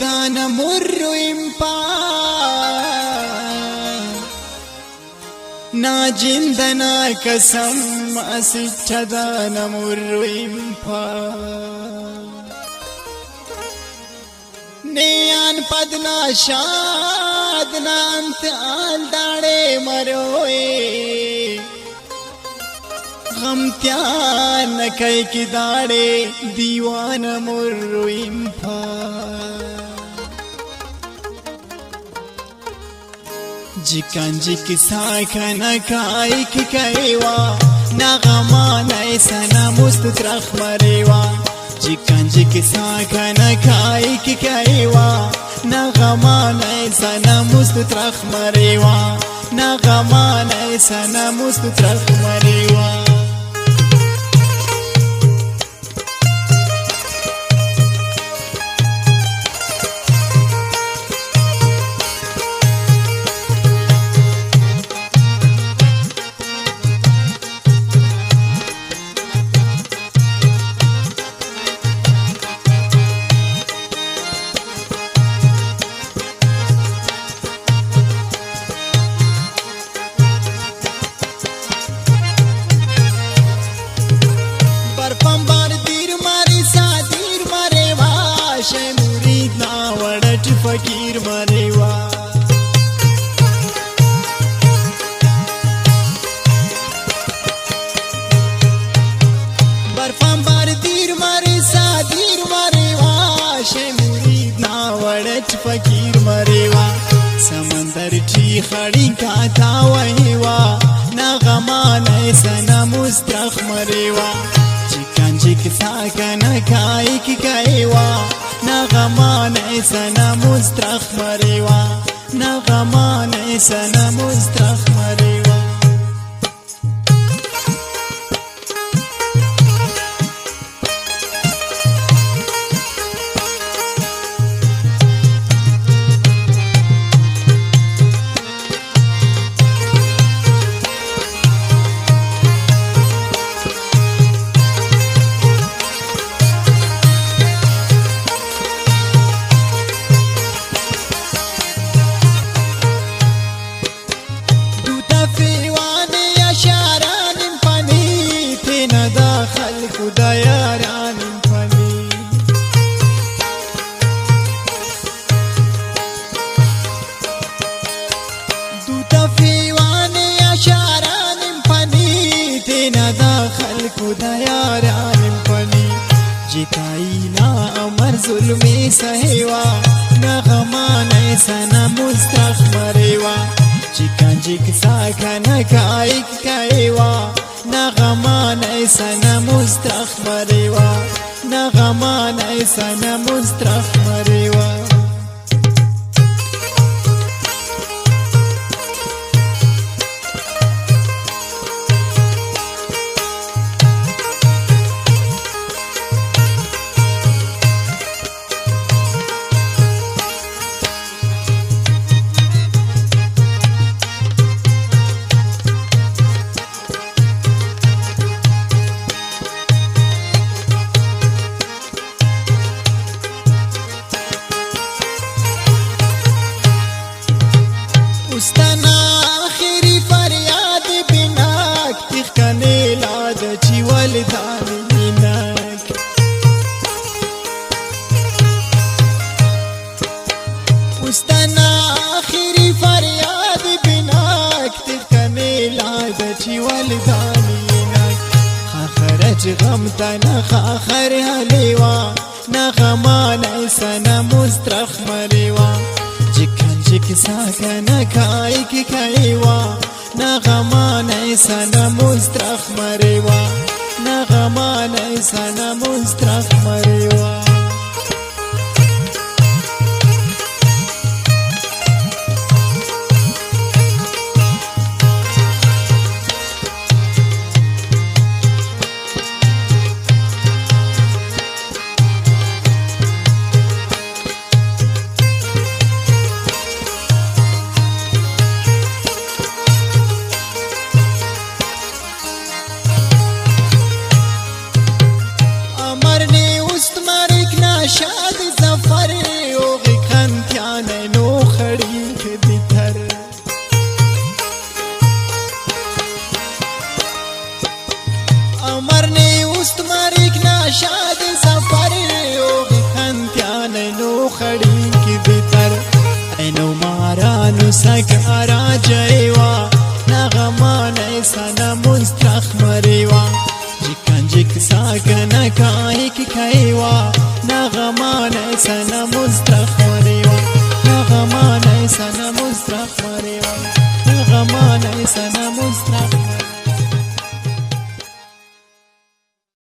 daana murru impaa na jindana kasam asicha daana murru impaa neyan padna shadna ant al dade maroe غم त्यान कई की दाड़े दीवाना मुर्रु इंफा जिकन जिक साखन काई की कईवा नगमा नैसा नमुस्त त्रख मरेवा जिकन जिक साखन काई की कईवा नगमा नैसा नमुस्त त्रख मरेवा नगमा नैसा नमुस्त त्रख मरेवा फकीर मरेवा बर्फां बार दीर मारे सादीर मरेवा शे मुरीद नावड़च फकीर मरेवा समंदर ची खड़ी गाथा वहीवा ना गमा नैसा ना मुस्तरख मरेवा चिकन चिक साकन खाई की गएवा ना गमा नैसा ना मुस्तरख मरेवा ना गमा नैसा ना मुस्तरख मरेवा خدایاران فنی دوتا فیوان اشاران فنی تینا داخل خدایاران فنی جتاینا امر ظلمی سہیوا نغمان ایسا نمستخ مریوا چکن چک ساکن کائک کائیوا نغمان ایسا نمسترخ مریوا نغمان ایسا نمسترخ مریوا استنا آخری فریاد بناک تخکنی لاد چی والدانی بناک استنا آخری فریاد بناک تخکنی لاد چی والدانی بناک خاخرج غم تنا خاخر حلیوا نغمان ایسا نمسترخ مریوا جکن جک ساکن کائی کی کائیوا نغمان ایسا نمسترخ مریوا نغمان ایسا نمسترخ مریوا خړی کی بتر اینو مارانو سکارا جیوا نغمان سنا مستخ مریوا جکن جک ساکن کای